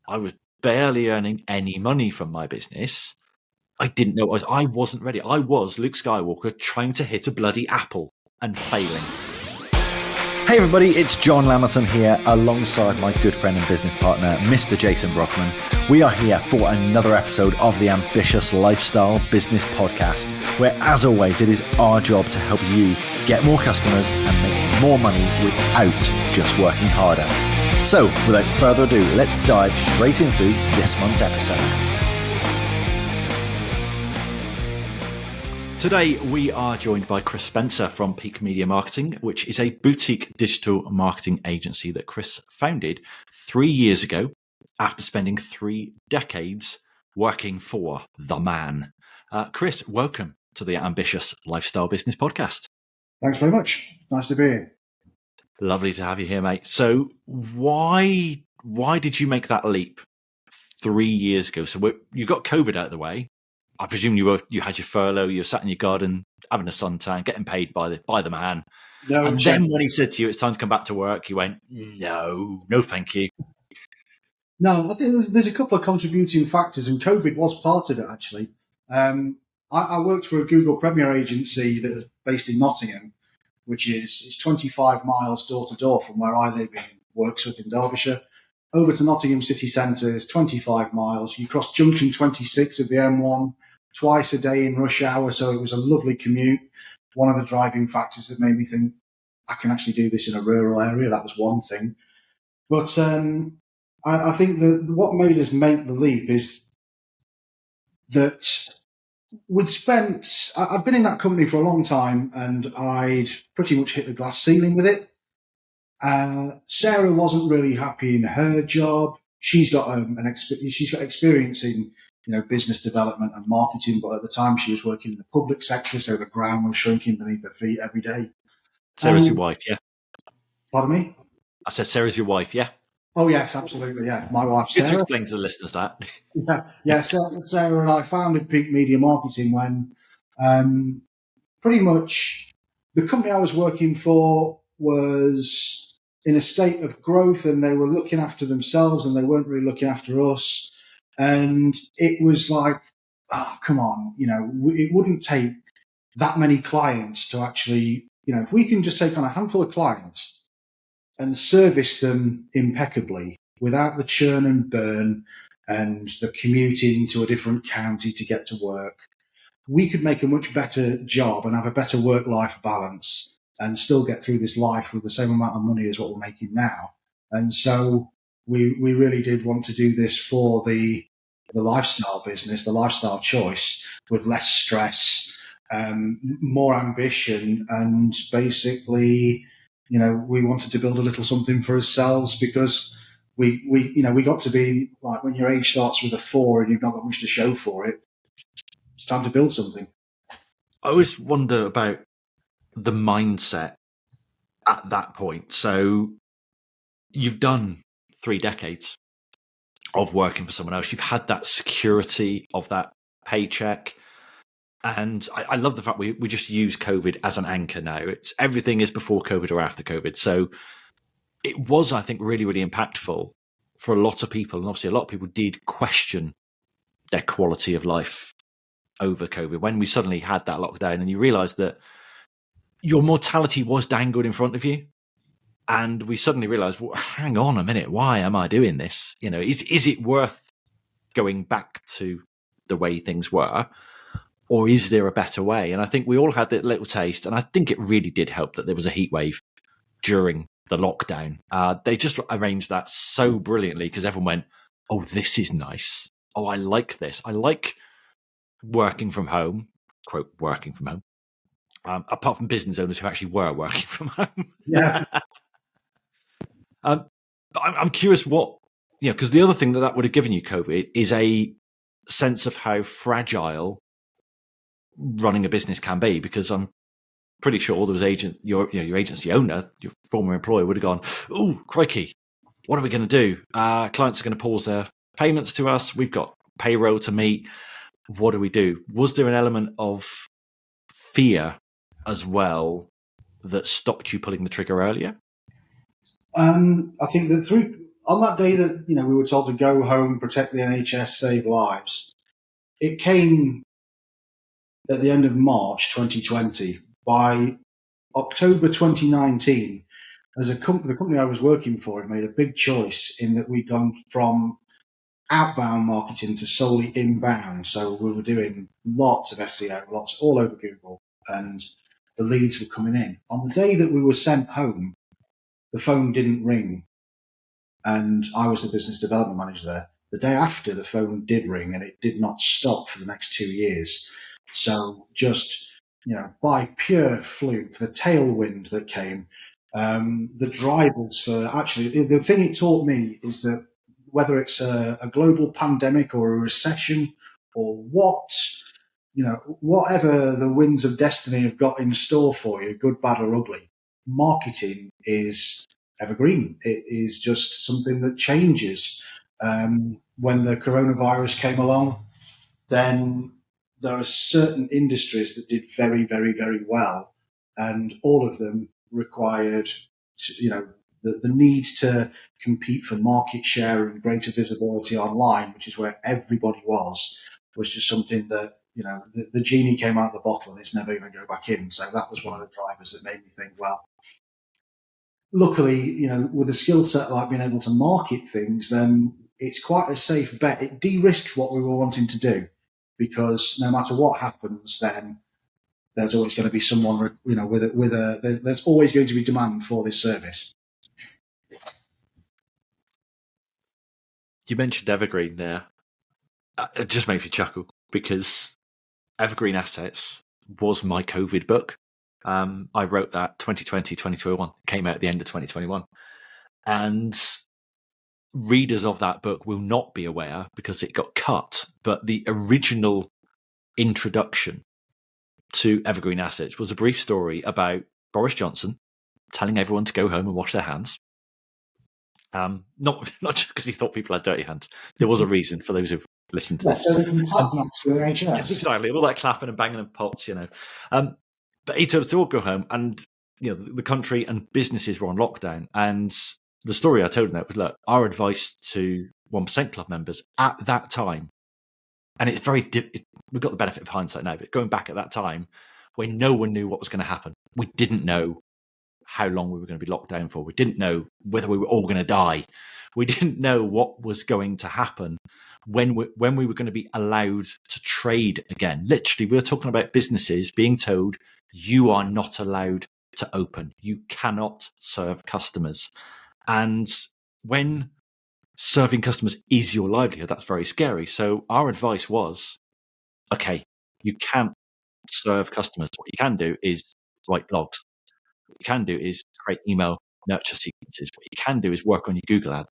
I was barely earning any money from my business. I didn't know I wasn't ready. I was Luke Skywalker trying to hit a bloody apple and failing. Hey everybody, it's John Lamilton here alongside my good friend and business partner, Mr. Jason Brockman. We are here for another episode of the Ambitious Lifestyle Business Podcast, where as always, it is our job to help you get more customers and make more money without just working harder. So without further ado, let's dive straight into this month's episode. Today, we are joined by Chris Spencer from Peak Media Marketing, which is a boutique digital marketing agency that Chris founded 3 years ago after spending 3 decades working for the man. Chris, welcome to the Ambitious Lifestyle Business Podcast. Thanks very much. Nice to be here. Lovely to have you here, mate. So why did you make that leap 3 years ago? So you got COVID out of the way. I presume you had your furlough, you were sat in your garden, having a suntan, getting paid by the man. No, and then when he said to you, it's time to come back to work, you went, no, thank you. No, I think there's a couple of contributing factors, and COVID was part of it, actually. I worked for a Google Premier agency that is based in Nottingham, which is 25 miles door to door from where I live in Wirksworth in Derbyshire. Over to Nottingham city centre is 25 miles. You cross junction 26 of the M1 twice a day in rush hour, so it was a lovely commute. One of the driving factors that made me think I can actually do this in a rural area. That was one thing. But I think that what made us make the leap is that I'd been in that company for a long time and I'd pretty much hit the glass ceiling with it. Sarah wasn't really happy in her job. She's got experience in business development and marketing, but at the time she was working in the public sector, so the ground was shrinking beneath her feet every day. Sarah's your wife, yeah? Pardon me? I said Sarah's your wife, yeah? Oh yes, absolutely, yeah. My wife Sarah. Good to explain to the listeners that. Yeah. Sarah and I founded Peak Media Marketing when pretty much the company I was working for was in a state of growth and they were looking after themselves and they weren't really looking after us. And it was like, come on, it wouldn't take that many clients to actually, if we can just take on a handful of clients and service them impeccably without the churn and burn and the commuting to a different county to get to work, we could make a much better job and have a better work-life balance and still get through this life with the same amount of money as what we're making now. And so we really did want to do this for the lifestyle business, the lifestyle choice, with less stress, more ambition, and basically, we wanted to build a little something for ourselves because we got to be like when your age starts with a 4 and you've not got much to show for it, it's time to build something. I always wonder about the mindset at that point. So you've done 3 decades of working for someone else. You've had that security of that paycheck. And I love the fact we just use COVID as an anchor now. It's everything is before COVID or after COVID. So it was, I think, really, really impactful for a lot of people. And obviously a lot of people did question their quality of life over COVID when we suddenly had that lockdown and you realized that your mortality was dangled in front of you. And we suddenly realized, well, hang on a minute, why am I doing this? Is it worth going back to the way things were? Or is there a better way? And I think we all had that little taste. And I think it really did help that there was a heat wave during the lockdown. They just arranged that so brilliantly because everyone went, oh, this is nice. Oh, I like this. I like working from home, quote, working from home. Apart from business owners who actually were working from home. Yeah. But I'm curious what, because the other thing that would have given you, COVID, is a sense of how fragile running a business can be, because I'm pretty sure there was your agency owner, your former employer would have gone, oh, crikey, what are we going to do? Clients are going to pause their payments to us. We've got payroll to meet. What do we do? Was there an element of fear as well that stopped you pulling the trigger earlier? I think that on that day that we were told to go home, protect the NHS, save lives, it came at the end of March 2020. By October 2019, as the company I was working for had made a big choice in that we'd gone from outbound marketing to solely inbound. So we were doing lots of SEO, lots all over Google, and the leads were coming in. On the day that we were sent home, the phone didn't ring, and I was the business development manager there. The day after, the phone did ring, and it did not stop for the next 2 years. So just by pure fluke, the tailwind that came, the drivers for actually the thing it taught me is that whether it's a global pandemic or a recession or whatever the winds of destiny have got in store for you, good, bad, or ugly, marketing is evergreen. It is just something that changes. When the coronavirus came along, then there are certain industries that did very, very, very well, and all of them required, the need to compete for market share and greater visibility online, which is where everybody was just something that the genie came out of the bottle and it's never going to go back in. So that was one of the drivers that made me think, well, luckily, with a skill set like being able to market things, then it's quite a safe bet. It de-risked what we were wanting to do, because no matter what happens, then there's always going to be someone, there's always going to be demand for this service. You mentioned Evergreen there. It just makes me chuckle because Evergreen Assets was my COVID book. I wrote that 2020, 2021. It came out at the end of 2021. And readers of that book will not be aware because it got cut. But the original introduction to Evergreen Assets was a brief story about Boris Johnson telling everyone to go home and wash their hands. Not just because he thought people had dirty hands. There was a reason for those who listened to this. So they can clap next to the NHS. Yes, exactly. All that clapping and banging and pots, But he told us to all go home, and the country and businesses were on lockdown. And the story I told him was, look, our advice to 1% Club members at that time, and it's very we've got the benefit of hindsight now, but going back at that time, when no one knew what was going to happen, we didn't know how long we were going to be locked down for. We didn't know whether we were all going to die. We didn't know what was going to happen when we were going to be allowed to trade again. Literally, we were talking about businesses being told, you are not allowed to open. You cannot serve customers. And when serving customers is your livelihood, that's very scary. So our advice was, okay, you can't serve customers. What you can do is write blogs. What you can do is create email nurture sequences. What you can do is work on your Google Ads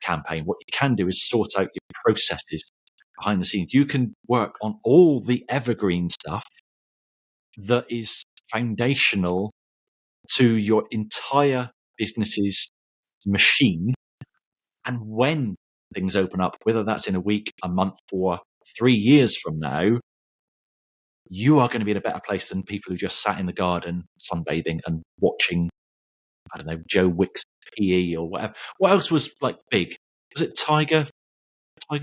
campaign. What you can do is sort out your processes behind the scenes. You can work on all the evergreen stuff that is foundational to your entire business's machine. And when things open up, whether that's in a week, a month, or 3 years from now, you are going to be in a better place than people who just sat in the garden sunbathing and watching, I don't know, Joe Wick's PE or whatever. What else was like big? Was it Tiger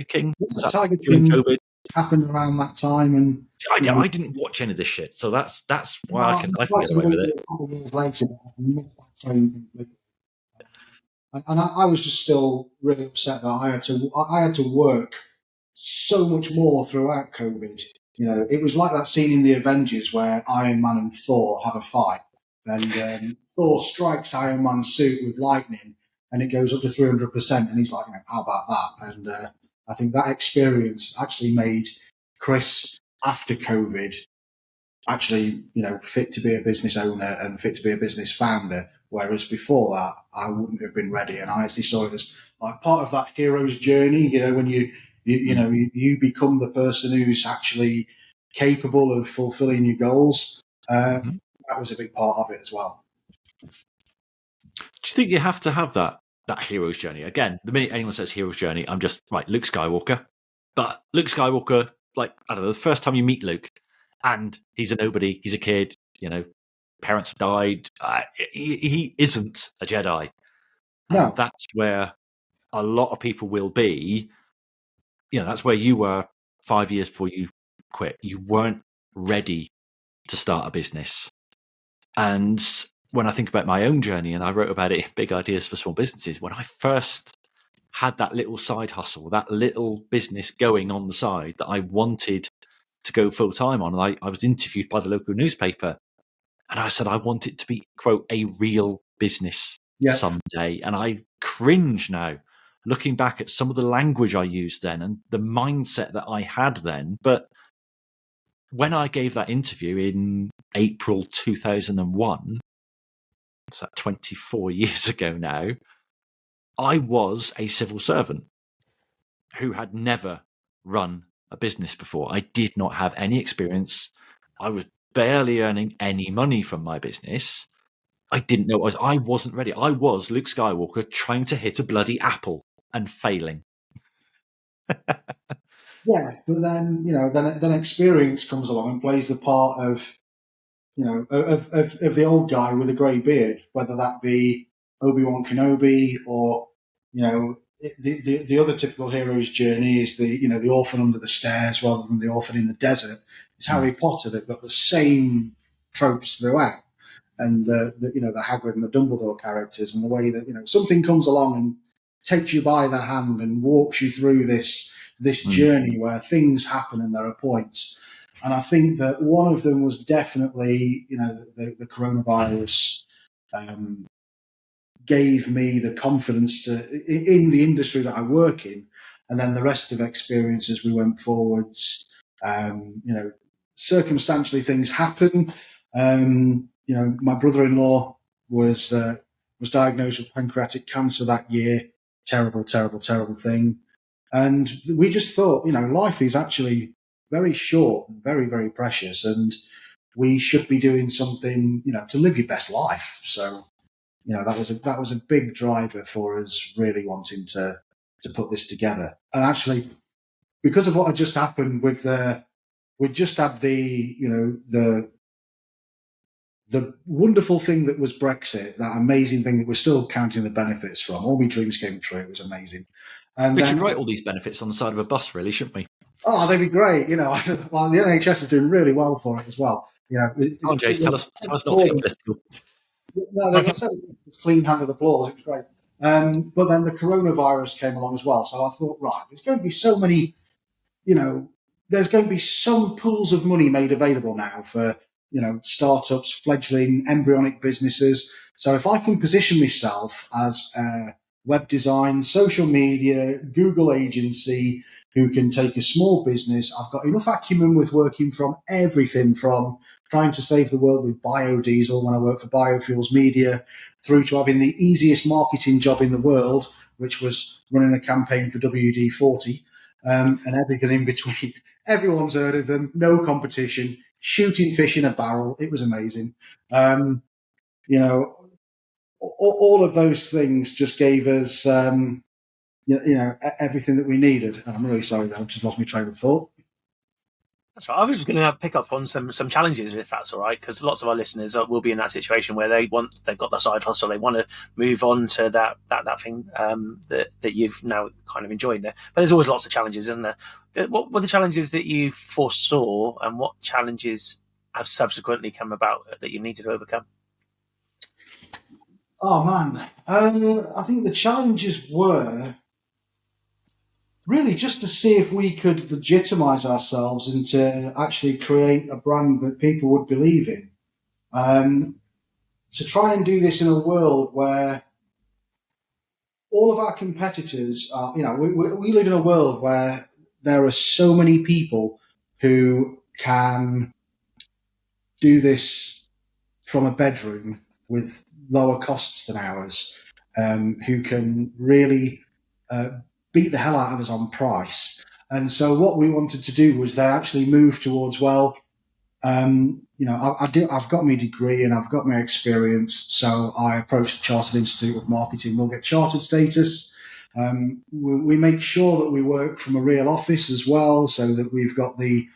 King? Was that Tiger during King COVID? happened around that time, and I didn't watch any of this shit, so that's why I can get away with it. A couple of years later, I missed that train completely. And I was just still really upset that I had to work so much more throughout COVID. It was like that scene in the Avengers where Iron Man and Thor have a fight, and Thor strikes Iron Man's suit with lightning, and it goes up to 300%, and he's like, "How about that?" And I think that experience actually made Chris, after COVID, actually, fit to be a business owner and fit to be a business founder. Whereas before that, I wouldn't have been ready. And I actually saw it as like part of that hero's journey. When you become the person who's actually capable of fulfilling your goals. That was a big part of it as well. Do you think you have to have that hero's journey? Again, the minute anyone says hero's journey, I'm just right, Luke Skywalker. But Luke Skywalker, like, I don't know, the first time you meet Luke, and he's a nobody, he's a kid, parents have died. He isn't a Jedi. No. That's where a lot of people will be, that's where you were 5 years before you quit. You weren't ready to start a business. And when I think about my own journey, and I wrote about it in Big Ideas for Small Businesses, when I first had that little side hustle, that little business going on the side that I wanted to go full time on, and I was interviewed by the local newspaper, and I said I want it to be, quote, a real business someday. And I cringe now looking back at some of the language I used then and the mindset that I had then. But when I gave that interview in April 2001, it's that 24 years ago now, I was a civil servant who had never run a business before. I did not have any experience. I was barely earning any money from my business. I didn't know what I wasn't ready. I was Luke Skywalker trying to hit a bloody apple and failing. Yeah, but then then experience comes along and plays the part of of the old guy with a grey beard, whether that be Obi-Wan Kenobi or the other typical hero's journey is the orphan under the stairs rather than the orphan in the desert. It's Harry Potter. They've got the same tropes throughout, and the Hagrid and the Dumbledore characters, and the way that something comes along and takes you by the hand and walks you through this journey where things happen and there are points. And I think that one of them was definitely, the coronavirus gave me the confidence in the industry that I work in. And then the rest of experience as we went forwards, circumstantially things happen. My brother-in-law was diagnosed with pancreatic cancer that year. Terrible, terrible, terrible thing. And we just thought, life is actually very short and very, very precious, and we should be doing something, to live your best life. So, that was a big driver for us really wanting to put this together. And actually, because of what had just happened with we just had the wonderful thing that was Brexit, that amazing thing that we're still counting the benefits from. All my dreams came true. It was amazing. And we should write all these benefits on the side of a bus, really, shouldn't we? Oh, they'd be great. Well, the NHS is doing really well for it as well. Come on, Jace, tell us not to get political. No, they said clean hand of applause. It was great. But then the coronavirus came along as well. So I thought, right, there's going to be so many, there's going to be some pools of money made available now for, startups, fledgling, embryonic businesses. So if I can position myself as a web design, social media, Google agency who can take a small business, I've got enough acumen with working from everything from trying to save the world with biodiesel when I work for Biofuels Media, through to having the easiest marketing job in the world, which was running a campaign for WD-40, and everything in between. Everyone's heard of them, no competition, shooting fish in a barrel. It was amazing. All of those things just gave us, everything that we needed. And I'm really sorry that I've just lost my train of thought. That's right. I was just going to pick up on some challenges, if that's all right, because lots of our listeners will be in that situation where they've got the side hustle, they want to move on to that thing that you've now kind of enjoyed there. But there's always lots of challenges, isn't there? What were the challenges that you foresaw, and what challenges have subsequently come about that you needed to overcome? Oh man, I think the challenges were really just to see if we could legitimize ourselves and to actually create a brand that people would believe in. To try and do this in a world where all of our competitors are, we live in a world where there are so many people who can do this from a bedroom with lower costs than ours, who can really beat the hell out of us on price. And so what we wanted to do was then actually move towards, I've got my degree and I've got my experience, so I approached the Chartered Institute of Marketing. We'll get chartered status. We make sure that we work from a real office as well, so that we've got the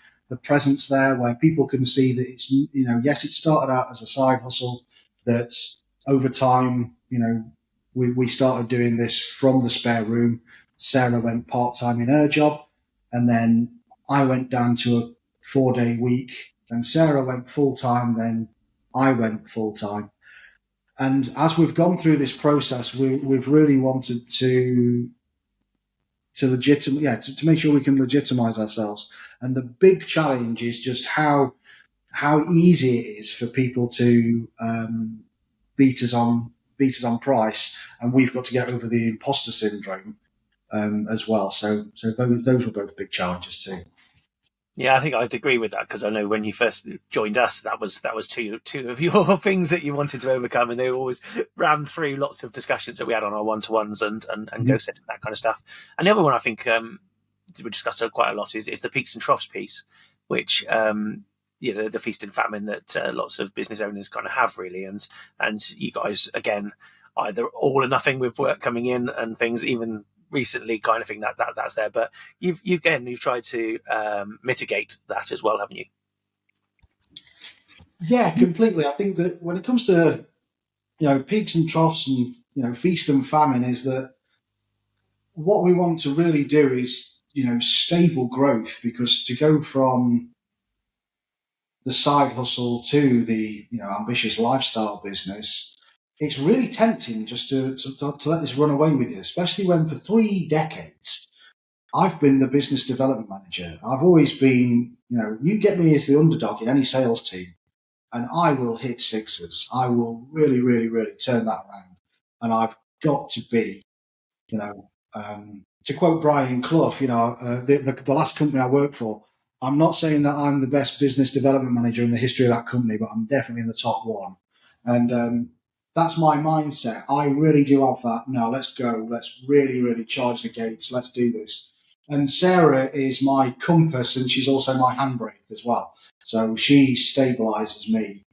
presence there where people can see that it's, yes, it started out as a side hustle, that over time, we started doing this from the spare room. Sarah went part-time in her job, and then I went down to a 4-day week, and Sarah went full-time, then I went full-time. And as we've gone through this process, we've really wanted to make sure we can legitimize ourselves. And the big challenge is just how easy it is for people to beat us on price, and we've got to get over the imposter syndrome as well. So those were both big challenges too. Yeah, I think I'd agree with that, because I know when you first joined us, that was two of your things that you wanted to overcome, and they always ran through lots of discussions that we had on our one-to-ones and go set and that kind of stuff. And the other one I think we discussed quite a lot is the peaks and troughs piece, which the feast and famine that lots of business owners kind of have, really, and you guys, again, either all or nothing with work coming in and things, even recently kind of thing that's there, but you've tried to mitigate that as well, haven't you? Yeah, completely. I think that when it comes to peaks and troughs and feast and famine, is that what we want to really do is stable growth, because to go from the side hustle to the ambitious lifestyle business, it's really tempting just to let this run away with you, especially when for 3 decades I've been the business development manager. I've always been, you get me as the underdog in any sales team, and I will hit sixes. I will really, really, really turn that around. And I've got to be, to quote Brian Clough, the last company I worked for, I'm not saying that I'm the best business development manager in the history of that company, but I'm definitely in the top one. And that's my mindset. I really do have that. No, let's go. Let's really, really charge the gates. Let's do this. And Sarah is my compass, and she's also my handbrake as well. So she stabilizes me.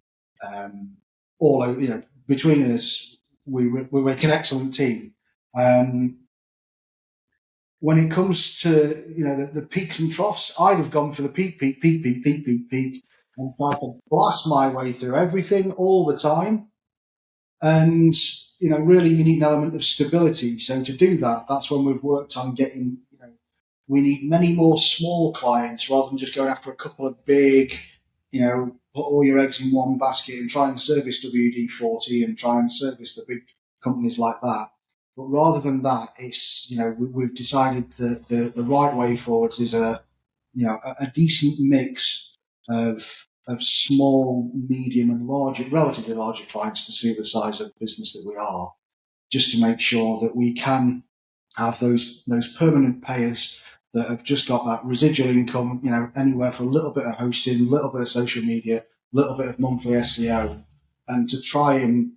Between us, we make an excellent team. When it comes to the peaks and troughs, I'd have gone for the peak, and tried to blast my way through everything all the time. And really, you need an element of stability. So to do that, that's when we've worked on getting. We need many more small clients rather than just going after a couple of big. Put all your eggs in one basket and try and service WD-40 and try and service the big companies like that. But rather than that, it's we've decided that the right way forward is a decent mix of small, medium, and relatively larger clients to see the size of business that we are, just to make sure that we can have those permanent payers that have just got that residual income, anywhere for a little bit of hosting, a little bit of social media, a little bit of monthly SEO, and to try and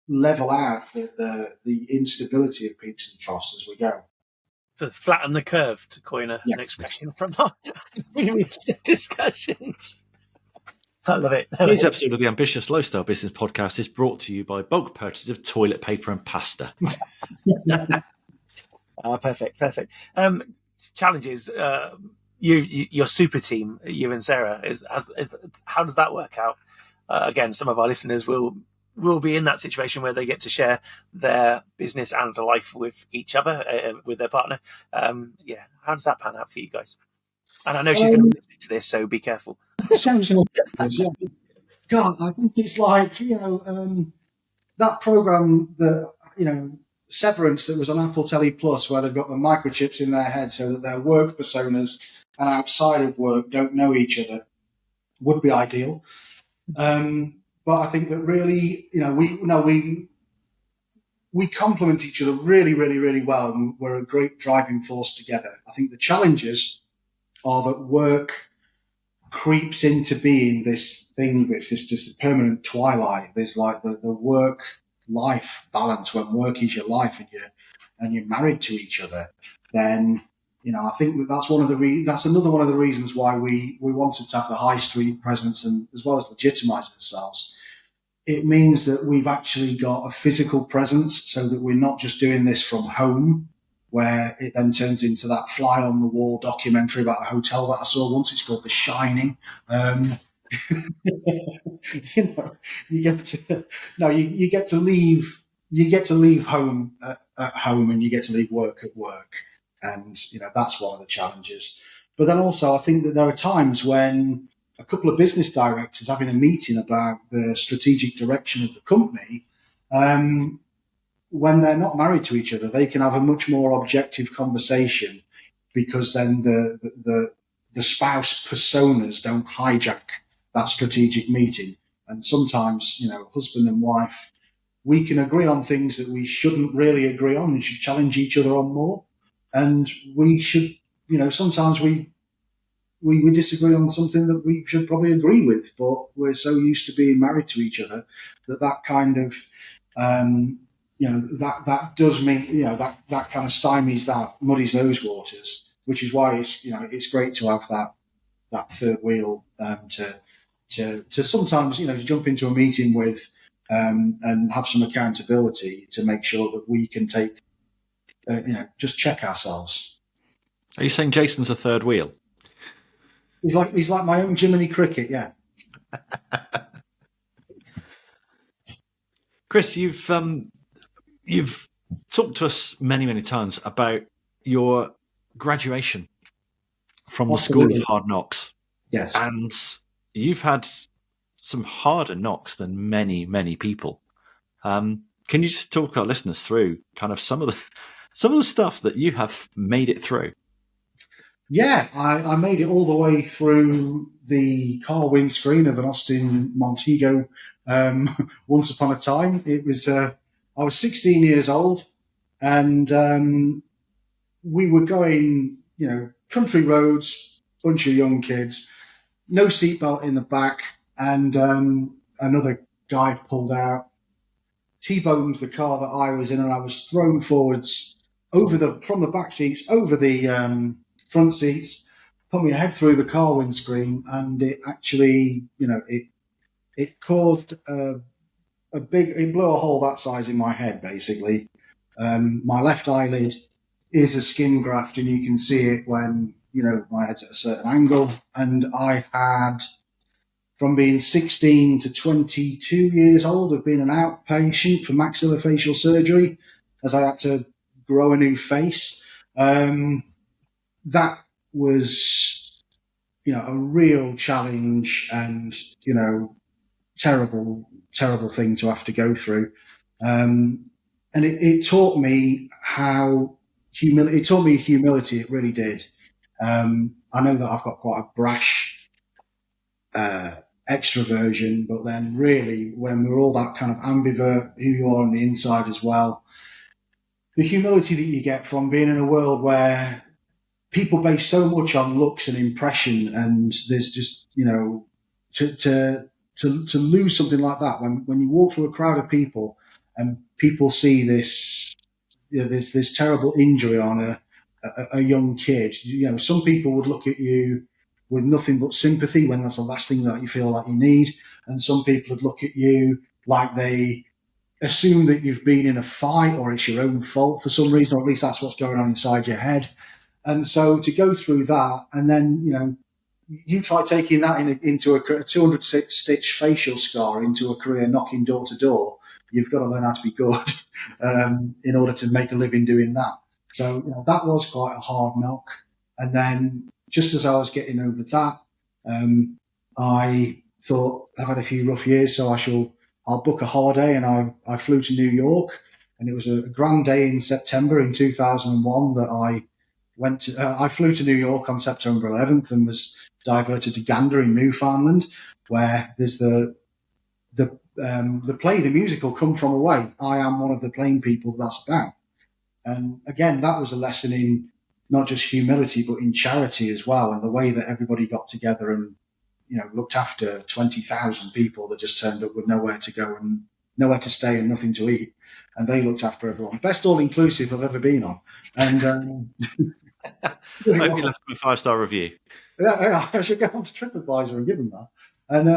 level out the instability of peaks and troughs as we go. To flatten the curve, to coin an expression from our previous discussions. I love it. Today's episode of the Ambitious Lifestyle Business Podcast is brought to you by bulk purchase of toilet paper and pasta. Perfect. Challenges. Your super team, you and Sarah, is how does that work out? Again, some of our listeners will be in that situation where they get to share their business and life with each other, with their partner. How does that pan out for you guys? And I know she's going to be listening to this, so be careful. God, I think it's like that program that Severance that was on Apple TV Plus, where they've got the microchips in their head so that their work personas and outside of work don't know each other, would be ideal. But I think that really, we complement each other really, really, really well, and we're a great driving force together. I think the challenges are that work creeps into being this thing that's just a permanent twilight. There's like the work-life balance. When work is your life and you're married to each other, then I think that's that's another one of the reasons why we wanted to have the high street presence, and as well as legitimize ourselves. It means that we've actually got a physical presence, so that we're not just doing this from home, where it then turns into that fly on the wall documentary about a hotel that I saw once. It's called The Shining. You get to leave you get to leave home at home, and you get to leave work at work, and that's one of the challenges. But then also, I think that there are times when a couple of business directors having a meeting about the strategic direction of the company, when they're not married to each other, they can have a much more objective conversation, because then the spouse personas don't hijack that strategic meeting. And sometimes, husband and wife, we can agree on things that we shouldn't really agree on, and should challenge each other on more. And we should, sometimes we disagree on something that we should probably agree with, but we're so used to being married to each other that kind of, that does mean, that kind of stymies, that muddies those waters, which is why it's great to have that third wheel, to sometimes, to jump into a meeting with, and have some accountability to make sure that we can take, just check ourselves. Are you saying Jason's a third wheel? He's like my own Jiminy Cricket, yeah. Chris, you've talked to us many times about your graduation from the School of Hard Knocks. Yes, and you've had some harder knocks than many people. Can you just talk our listeners through kind of some of the stuff that you have made it through? Yeah, I made it all the way through the car windscreen of an Austin Montego. Once upon a time, it was I was 16 years old, and we were going, country roads, bunch of young kids, no seatbelt in the back, and another guy pulled out, T-boned the car that I was in, and I was thrown forwards from the back seats over the front seats, put my head through the car windscreen, and it actually, it caused it blew a hole that size in my head, basically. My left eyelid is a skin graft, and you can see it when, my head's at a certain angle. And I had, from being 16 to 22 years old, of being an outpatient for maxillofacial surgery, as I had to grow a new face. That was, a real challenge, and, terrible thing to have to go through. And it taught me it taught me humility. It really did. I know that I've got quite a brash extroversion, but then really, when we're all that kind of ambivert, who you are on the inside as well, the humility that you get from being in a world where people base so much on looks and impression, and there's just, to lose something like that, when you walk through a crowd of people and people see this, this terrible injury on a young kid, some people would look at you with nothing but sympathy when that's the last thing that you feel like you need, and some people would look at you like they assume that you've been in a fight, or it's your own fault for some reason, or at least that's what's going on inside your head. And so to go through that, and then, you try taking that into a 200-stitch facial scar into a career knocking door to door, you've got to learn how to be good in order to make a living doing that. So, that was quite a hard knock. And then just as I was getting over that, I thought, I've had a few rough years, so I'll book a holiday, and I flew to New York, and it was a grand day in September in 2001 that I flew to New York on September 11th and was diverted to Gander in Newfoundland, where there's the play, the musical Come From Away. I am one of the plain people that's about. And again, that was a lesson in not just humility, but in charity as well, and the way that everybody got together and, looked after 20,000 people that just turned up with nowhere to go and nowhere to stay and nothing to eat. And they looked after everyone. Best all-inclusive I've ever been on. And I hope you left them a 5-star review. Yeah, I should go on to TripAdvisor and give them that. And,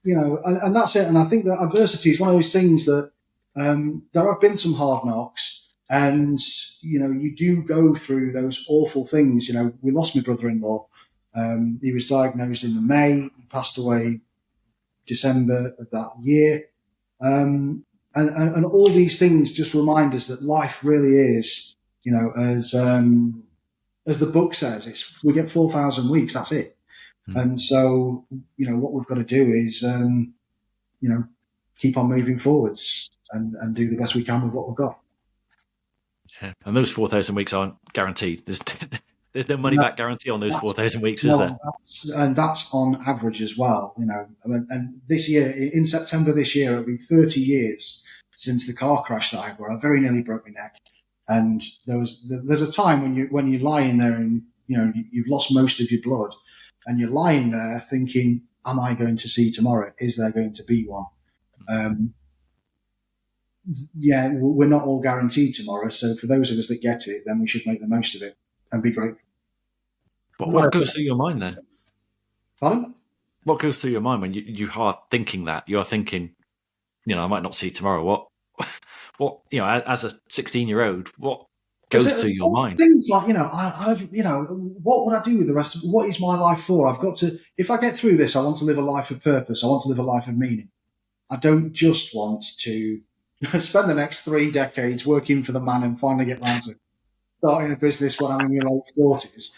and that's it. And I think that adversity is one of those things that there have been some hard knocks, and, you do go through those awful things. We lost my brother-in-law. He was diagnosed in May. He passed away December of that year. and all these things just remind us that life really is, as the book says, we get 4,000 weeks. That's it. And so, what we've got to do is, keep on moving forwards and do the best we can with what we've got. Yeah. And those 4,000 weeks aren't guaranteed. There's no money back guarantee on those 4,000 weeks, is there? And that's on average as well. And this year, in September this year, it'll be 30 years since the car crash that I had, where I very nearly broke my neck. And there's a time when you're lying there and you've lost most of your blood, and you're lying there thinking, "Am I going to see tomorrow? Is there going to be one?" We're not all guaranteed tomorrow. So for those of us that get it, then we should make the most of it and be grateful. But what goes through your mind then? Pardon? What goes through your mind when you are thinking that? You are thinking, I might not see tomorrow. What as a 16-year-old, what goes through your mind? Things like, what would I do with the rest of what is my life for? I've got to, if I get through this, I want to live a life of purpose. I want to live a life of meaning. I don't just want to spend the next 3 decades working for the man and finally get round to starting a business when I'm in my late 40s.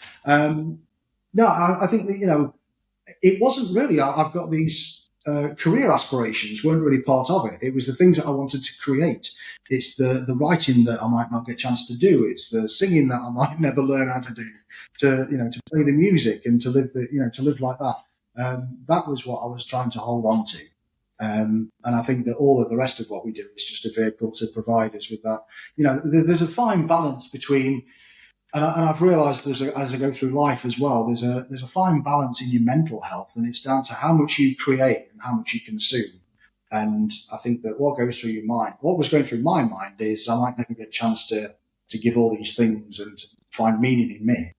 No, I think that, it wasn't really, I've got these career aspirations weren't really part of it. It was the things that I wanted to create. It's the writing that I might not get a chance to do. It's the singing that I might never learn how to do, to play the music and to live like that. That was what I was trying to hold on to. And I think that all of the rest of what we do is just a vehicle to provide us with that. There's a fine balance between, and I've realised as I go through life as well, there's a fine balance in your mental health, and it's down to how much you create and how much you consume. And I think that what was going through my mind is I might never get a chance to give all these things and to find meaning in me.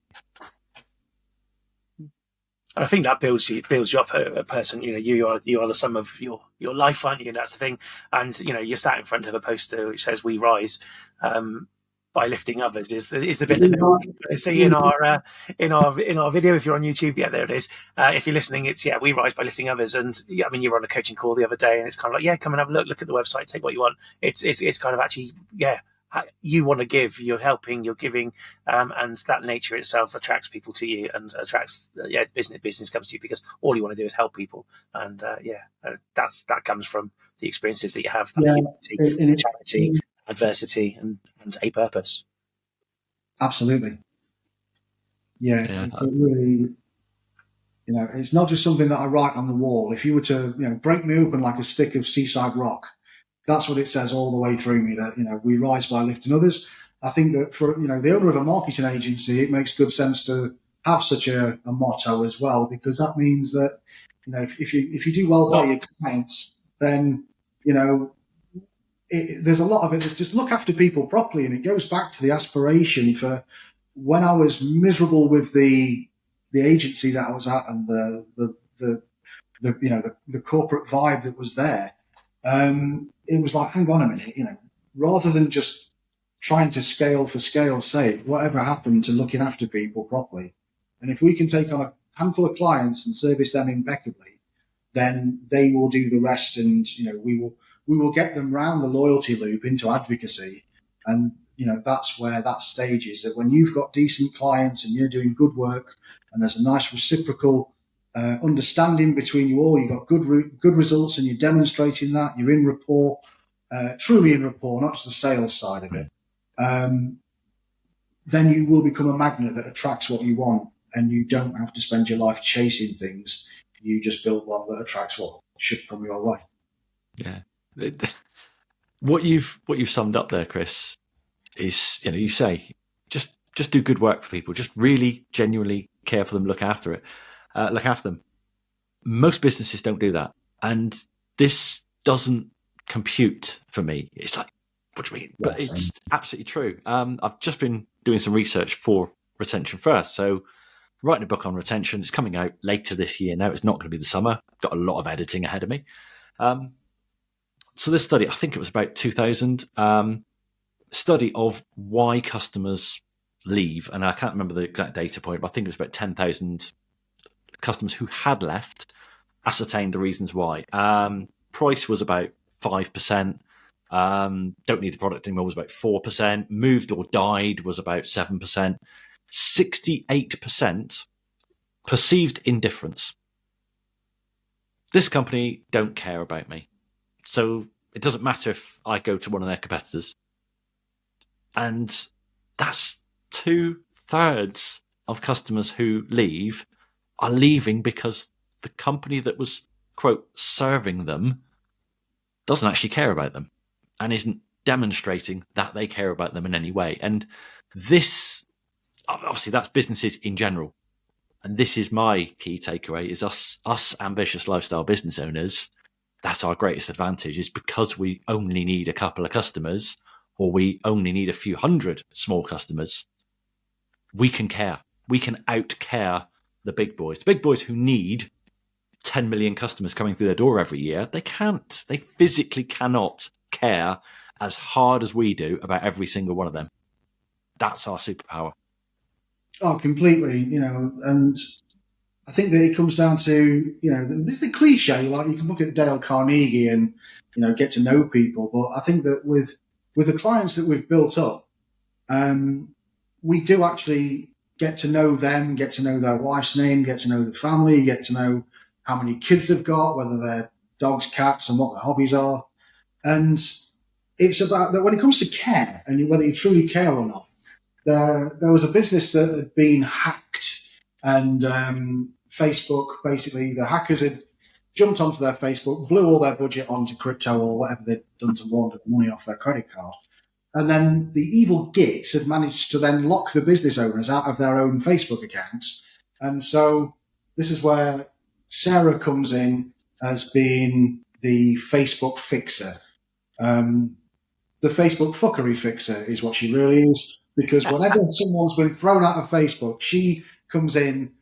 And I think that builds you up a person. You are the sum of your life, aren't you? And that's the thing. And you're sat in front of a poster which says "We Rise" by lifting others. Is the bit that you see in our video. If you're on YouTube, there it is. If you're listening, it's "We Rise" by lifting others. And you were on a coaching call the other day, and it's kind of like, come and have a look at the website, take what you want. It's kind of actually you want to give, you're helping, you're giving, and that nature itself attracts people to you and attracts business comes to you because all you want to do is help people. And that comes from the experiences that you have, humanity, charity, adversity, and a purpose. Absolutely. It really, it's not just something that I write on the wall. If you were to break me open like a stick of seaside rock, that's what it says all the way through me, that, we rise by lifting others. I think that for, the owner of a marketing agency, it makes good sense to have such a motto as well, because that means that, if you do well by your clients, then, there's a lot of it that's just look after people properly. And it goes back to the aspiration for when I was miserable with the agency that I was at and the corporate vibe that was there. It was like, hang on a minute, rather than just trying to scale for scale's sake, whatever happened to looking after people properly? And if we can take on a handful of clients and service them impeccably, then they will do the rest. And, we will get them round the loyalty loop into advocacy. And, that's where that stage is, that when you've got decent clients and you're doing good work and there's a nice reciprocal understanding between you all, you've got good results and you're demonstrating that, you're in rapport, truly in rapport, not just the sales side of it, then you will become a magnet that attracts what you want, and you don't have to spend your life chasing things. You just build one that attracts what should come your way. Yeah. What you've summed up there, Chris, is, you say, just do good work for people, just really genuinely care for them, look after them. Most businesses don't do that. And this doesn't compute for me. It's like, what do you mean? But it's absolutely true. I've just been doing some research for Retention First. So writing a book on retention. It's coming out later this year. Now it's not going to be the summer. I've got a lot of editing ahead of me. So this study, I think it was about 2000, study of why customers leave. And I can't remember the exact data point, but I think it was about 10,000 customers who had left, ascertained the reasons why. Price was about 5%. Don't need the product anymore was about 4%. Moved or died was about 7%. 68% perceived indifference. This company don't care about me. So it doesn't matter if I go to one of their competitors. And that's 2/3 of customers who leave are leaving because the company that was, quote, serving them doesn't actually care about them and isn't demonstrating that they care about them in any way. And this, obviously, that's businesses in general. And this is my key takeaway: is us ambitious lifestyle business owners. That's our greatest advantage, is because we only need a couple of customers, or we only need a few hundred small customers. We can care. We can out care the big boys. The big boys who need 10 million customers coming through their door every year, they can't. They physically cannot care as hard as we do about every single one of them. That's our superpower. Oh, completely. And I think that it comes down to, this is the cliche, like you can look at Dale Carnegie and, get to know people. But I think that with the clients that we've built up, we do actually get to know them, get to know their wife's name, get to know the family, get to know how many kids they've got, whether they're dogs, cats, and what their hobbies are. And it's about that when it comes to care and whether you truly care or not. There was a business that had been hacked, and Facebook, basically, the hackers had jumped onto their Facebook, blew all their budget onto crypto or whatever they'd done to launder the money off their credit card. And then the evil gits had managed to then lock the business owners out of their own Facebook accounts. And so this is where Sarah comes in as being the Facebook fixer. The Facebook fuckery fixer is what she really is, because whenever someone's been thrown out of Facebook, she comes in,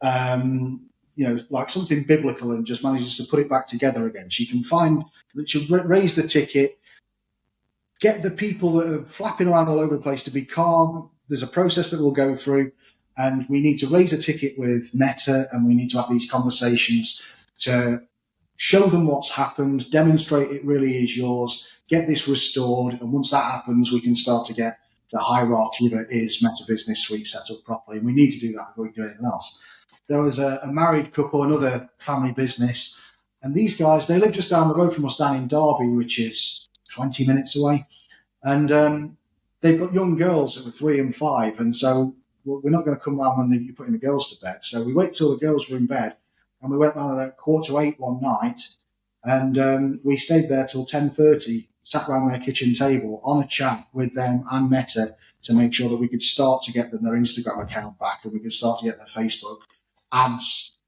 like something biblical, and just manages to put it back together again. She can find that she'll raise the ticket, get the people that are flapping around all over the place to be calm. There's a process that we'll go through, and we need to raise a ticket with Meta, and we need to have these conversations to show them what's happened, demonstrate it really is yours, get this restored, and once that happens, we can start to get the hierarchy that is Meta Business Suite set up properly. And we need to do that before we do anything else. There was a married couple, another family business, and these guys, they live just down the road from us down in Derby, which is 20 minutes away. And they've got young girls that were 3 and 5, and so we're not going to come round when you're putting the girls to bed. So we wait till the girls were in bed, and we went round at 7:45 one night, and we stayed there till 10:30, sat around their kitchen table on a chat with them and Meta to make sure that we could start to get them their Instagram account back, and we could start to get their Facebook ads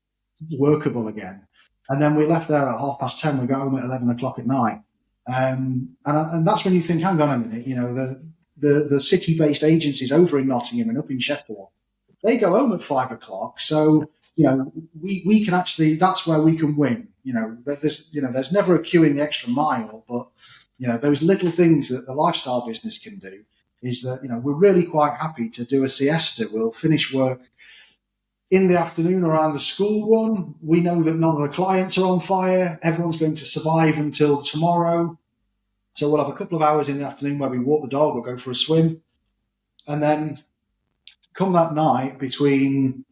workable again. And then we left there at 10:30. We got home at 11 o'clock at night. And that's when you think, hang on a minute, the city-based agencies over in Nottingham and up in Sheffield, they go home at 5 o'clock. So, we can actually, that's where we can win. There's never a queue in the extra mile, but, those little things that the lifestyle business can do is that, we're really quite happy to do a siesta. We'll finish work in the afternoon around the school run. We know that none of the clients are on fire. Everyone's going to survive until tomorrow. So we'll have a couple of hours in the afternoon where we walk the dog or go for a swim. And then come that night between,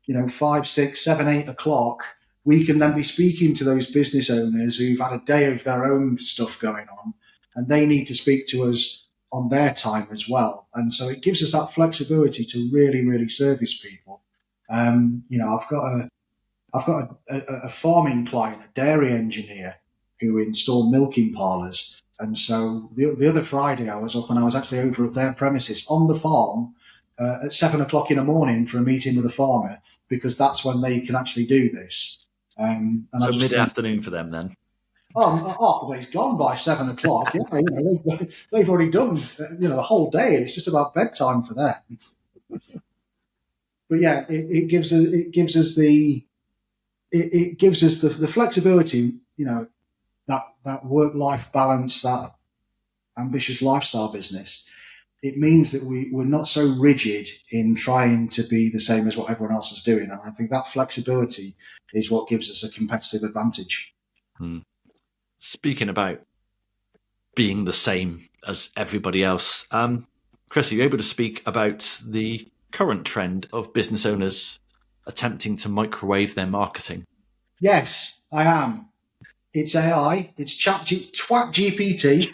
5, 6, 7, 8 o'clock, we can then be speaking to those business owners who've had a day of their own stuff going on, and they need to speak to us on their time as well. And so it gives us that flexibility to really, really service people. I've got a farming client, a dairy engineer, who install milking parlours. And so the other Friday I was up, and I was actually over at their premises on the farm at 7 o'clock in the morning for a meeting with a farmer, because that's when they can actually do this. So mid-afternoon for them then? Half the day's gone by 7 o'clock. Yeah, they've already done the whole day. It's just about bedtime for them. But yeah, it gives us the flexibility, that work-life balance, that ambitious lifestyle business. It means that we're not so rigid in trying to be the same as what everyone else is doing. And I think that flexibility is what gives us a competitive advantage. Speaking about being the same as everybody else. Chris, are you able to speak about the current trend of business owners attempting to microwave their marketing? Yes, I am. It's AI. It's twat GPT.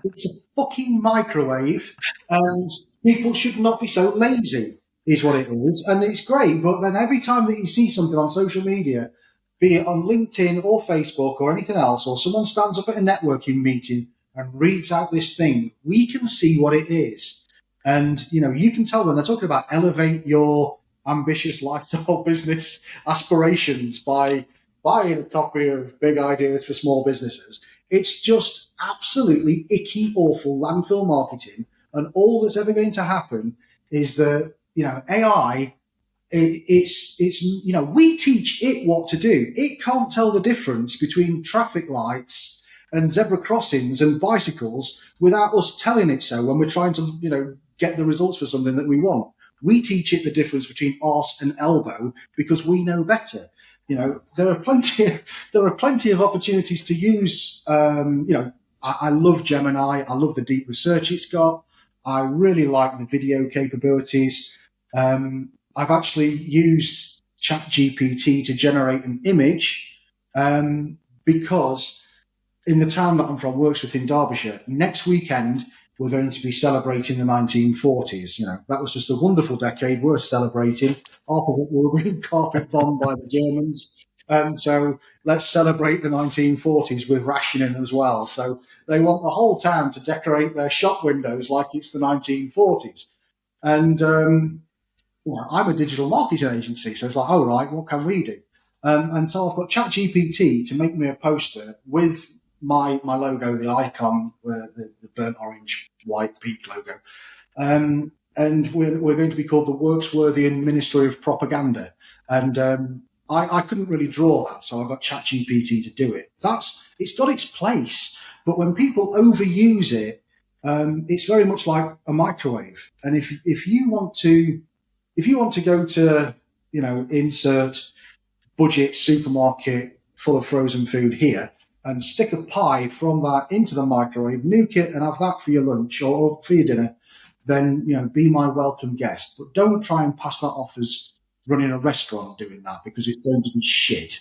It's a fucking microwave, and people should not be so lazy, is what it is. And it's great, but then every time that you see something on social media, be it on LinkedIn or Facebook or anything else, or someone stands up at a networking meeting and reads out this thing, we can see what it is. And, you can tell when they're talking about elevate your ambitious lifestyle business aspirations by buying a copy of Big Ideas for Small Businesses. It's just absolutely icky, awful landfill marketing. And all that's ever going to happen is that, AI, we teach it what to do. It can't tell the difference between traffic lights and zebra crossings and bicycles without us telling it so when we're trying to, get the results for something that we want. We teach it the difference between arse and elbow because we know better. There are plenty of opportunities to use. I love Gemini. I love the deep research it's got. I really like the video capabilities. I've actually used ChatGPT to generate an image because in the town that I'm from, Wirksworth in Derbyshire, next weekend we're going to be celebrating the 1940s. That was just a wonderful decade worth celebrating. Half of it we were being carpet bombed by the Germans. And so let's celebrate the 1940s with rationing as well. So they want the whole town to decorate their shop windows like it's the 1940s. And I'm a digital marketing agency, so it's like, all right, what can we do? And so I've got ChatGPT to make me a poster with my logo, the icon, the burnt orange, white, peak logo. And we're going to be called the Worksworthian Ministry of Propaganda. And I couldn't really draw that, so I got ChatGPT to do it. It's got its place, but when people overuse it, it's very much like a microwave. And if you want to go to, insert budget supermarket full of frozen food here and stick a pie from that into the microwave, nuke it and have that for your lunch or for your dinner, then, be my welcome guest. But don't try and pass that off as running a restaurant doing that because it's going to be shit.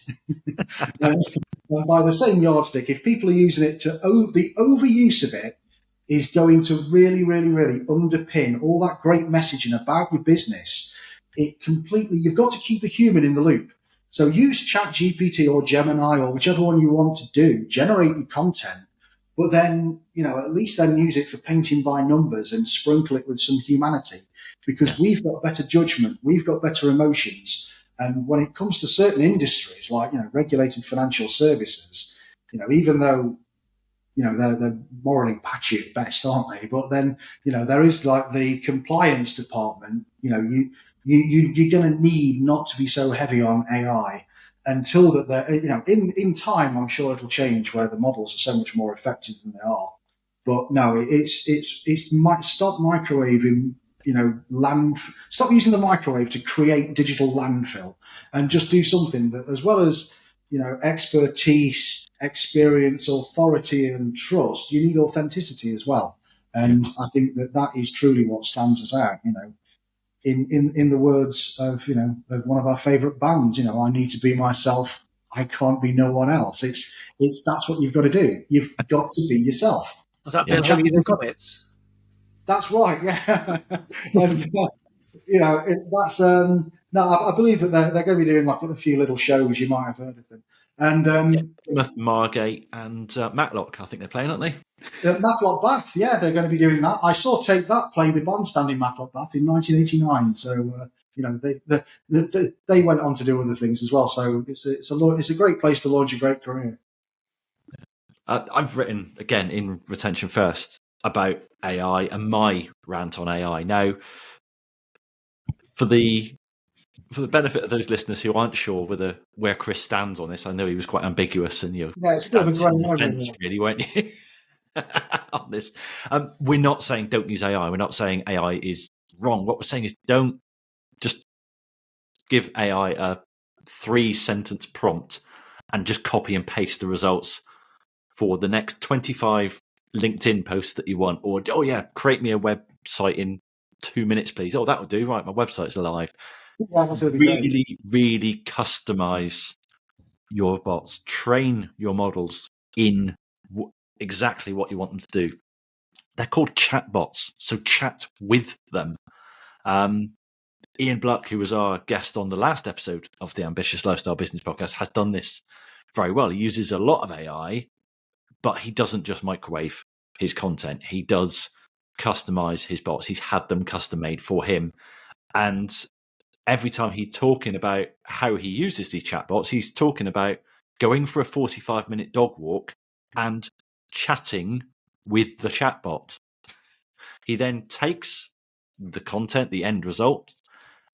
And by the same yardstick, if people are using it the overuse of it is going to really, really, really underpin all that great messaging about your business. You've got to keep the human in the loop. So use ChatGPT or Gemini or whichever one you want to do, generate your content, but then, at least then use it for painting by numbers and sprinkle it with some humanity because we've got better judgment, we've got better emotions. And when it comes to certain industries like, regulated financial services, even though, they're morally patchy at best, aren't they? But then, there is like the compliance department, you're going to need not to be so heavy on AI until that they're, in time, I'm sure it'll change where the models are so much more effective than they are. But no, stop microwaving, stop using the microwave to create digital landfill and just do something that, as well as, expertise, experience, authority, and trust, you need authenticity as well. And I think that is truly what stands us out, in the words of, of one of our favorite bands, I need to be myself. I can't be no one else. That's what you've got to do. You've got to be yourself. Was that Bill Haley the Comets? That's right. Yeah. And, that's, no, I believe that they're going to be doing like a few little shows. You might have heard of them. And Margate and Matlock, I think they're playing, aren't they? Matlock Bath, yeah, they're going to be doing that. I saw Take That play the bandstand in Matlock Bath in 1989. So they went on to do other things as well. So it's a great place to launch a great career. I've written again in Retention First about AI and my rant on AI. Now, for the benefit of those listeners who aren't sure where Chris stands on this, I know he was quite ambiguous and it's still on the fence, really, weren't you? On this, we're not saying don't use AI. We're not saying AI is wrong. What we're saying is don't just give AI a 3-sentence prompt and just copy and paste the results for the next 25 LinkedIn posts that you want, or, oh yeah, create me a website in 2 minutes, please. Oh, that would do. Right, my website's live. Yeah, that's really great. Really customize your bots. Train your models in exactly what you want them to do. They're called chatbots, so chat with them. Ian Bluck, who was our guest on the last episode of the Ambitious Lifestyle Business Podcast, has done this very well. He uses a lot of AI, but he doesn't just microwave his content. He does customize his bots. He's had them custom made for him. And every time he's talking about how he uses these chatbots, he's talking about going for a 45-minute dog walk and chatting with the chatbot. He then takes the content, the end result,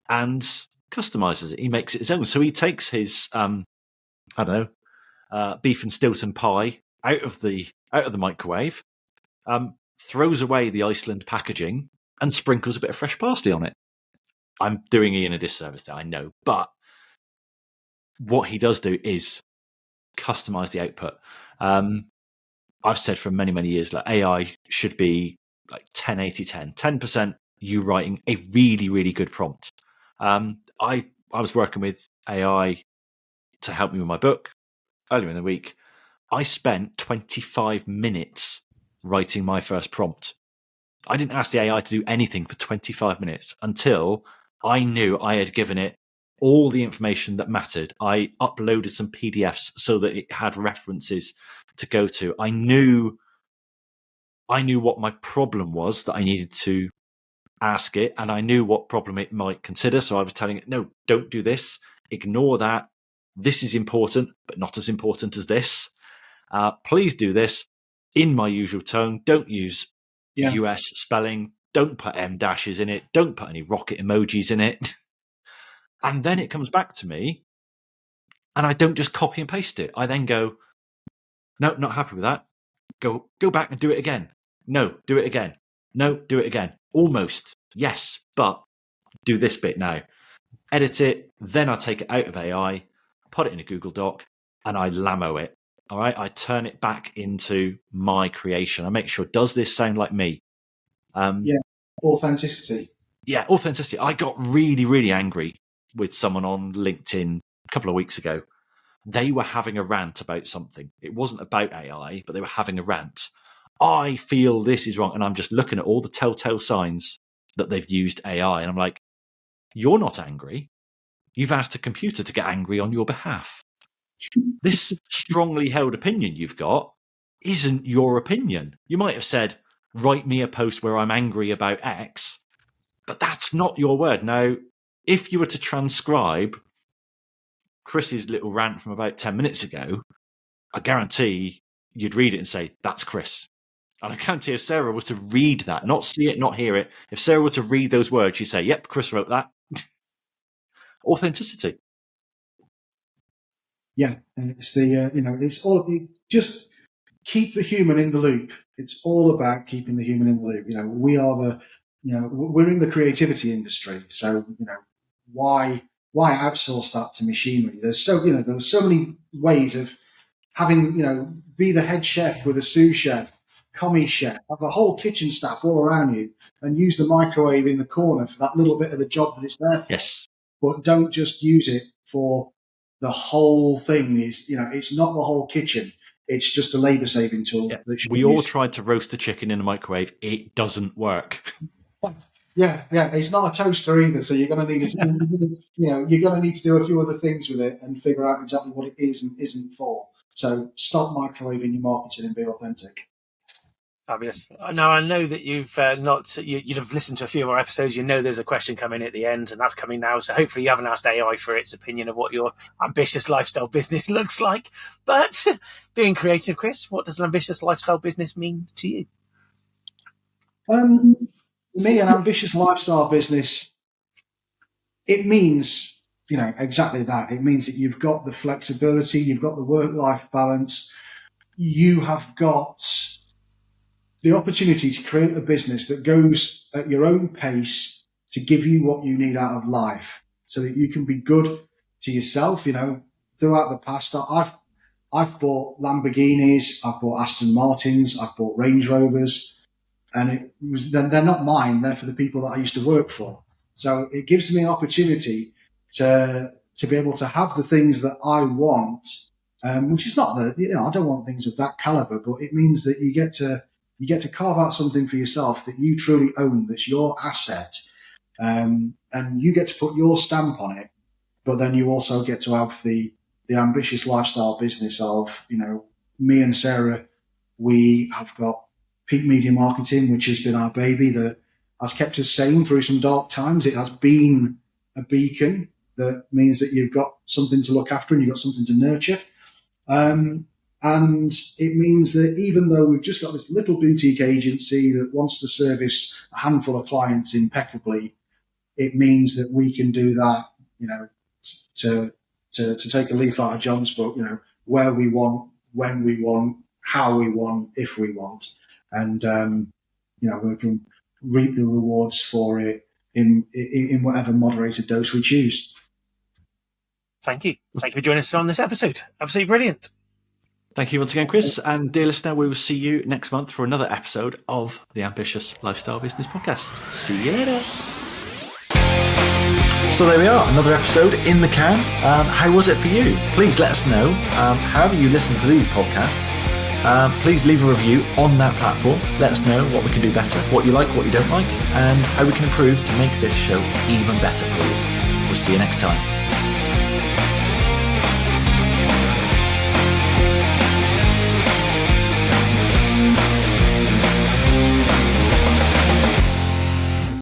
and customizes it. He makes it his own. So he takes his, beef and Stilton pie out of the microwave, throws away the Iceland packaging, and sprinkles a bit of fresh parsley on it. I'm doing Ian a disservice there, I know, but what he does do is customize the output. I've said for many, many years that AI should be like 10-80-10. 10% you writing a really, really good prompt. I was working with AI to help me with my book earlier in the week. I spent 25 minutes writing my first prompt. I didn't ask the AI to do anything for 25 minutes until I knew I had given it all the information that mattered. I uploaded some PDFs so that it had references to go to. I knew what my problem was that I needed to ask it, and I knew what problem it might consider. So I was telling it, no, don't do this. Ignore that. This is important, but not as important as this. Please do this in my usual tone. Don't use US spelling. Don't put M dashes in it. Don't put any rocket emojis in it. And then it comes back to me, and I don't just copy and paste it. I then go, no, not happy with that. Go back and do it again. No, do it again. No, do it again. Almost. Yes, but do this bit now. Edit it. Then I take it out of AI, put it in a Google Doc, and I Lamo it. All right. I turn it back into my creation. I make sure, does this sound like me? Authenticity. Yeah, authenticity. I got really, really angry with someone on LinkedIn a couple of weeks ago. They were having a rant about something. It wasn't about AI, but they were having a rant. I feel this is wrong. And I'm just looking at all the telltale signs that they've used AI. And I'm like, you're not angry. You've asked a computer to get angry on your behalf. This strongly held opinion you've got isn't your opinion. You might have said, write me a post where I'm angry about X, but that's not your word. Now, if you were to transcribe Chris's little rant from about 10 minutes ago, I guarantee you'd read it and say, that's Chris. And I guarantee if Sarah were to read that, not see it, not hear it, if Sarah were to read those words, she'd say, yep, Chris wrote that. Authenticity. Yeah, and it's the it's all just keep the human in the loop. It's all about keeping the human in the loop. We are we're in the creativity industry, so why outsource that to machinery? There's so many ways of having be the head chef with a sous chef, commie chef, have a whole kitchen staff all around you, and use the microwave in the corner for that little bit of the job that it's there for. Yes, but don't just use it for the whole thing. It's not the whole kitchen. It's just a labour saving tool. Yeah. We all tried to roast a chicken in a microwave. It doesn't work. Yeah. It's not a toaster either. So you're going to need, you're going to need to do a few other things with it and figure out exactly what it is and isn't for. So stop microwaving your marketing and be authentic. Fabulous. Now, I know that you've you'd have listened to a few of our episodes. You know there's a question coming at the end, and that's coming now. So hopefully you haven't asked AI for its opinion of what your ambitious lifestyle business looks like. But being creative, Chris, what does an ambitious lifestyle business mean to you? For me, an ambitious lifestyle business, it means, exactly that. It means that you've got the flexibility, you've got the work-life balance, you have got the opportunity to create a business that goes at your own pace to give you what you need out of life so that you can be good to yourself. Throughout the past, I've bought Lamborghinis, I've bought Aston Martins, I've bought Range Rovers, and they're not mine. They're for the people that I used to work for. So it gives me an opportunity to be able to have the things that I want, which is not I don't want things of that caliber, but it means that you get to carve out something for yourself that you truly own, that's your asset, and you get to put your stamp on it. But then you also get to have the ambitious lifestyle business of, me and Sarah. We have got Peak Media Marketing, which has been our baby that has kept us sane through some dark times. It has been a beacon that means that you've got something to look after and you've got something to nurture. And it means that even though we've just got this little boutique agency that wants to service a handful of clients impeccably, it means that we can do that, to take a leaf out of John's book, where we want, when we want, how we want, if we want. And, we can reap the rewards for it in whatever moderated dose we choose. Thank you. Thank you for joining us on this episode. Absolutely brilliant. Thank you once again, Chris. And dear listener, we will see you next month for another episode of the Ambitious Lifestyle Business Podcast. See you later. So there we are, another episode in the can. How was it for you? Please let us know. However you listen to these podcasts, please leave a review on that platform. Let us know what we can do better, what you like, what you don't like, and how we can improve to make this show even better for you. We'll see you next time.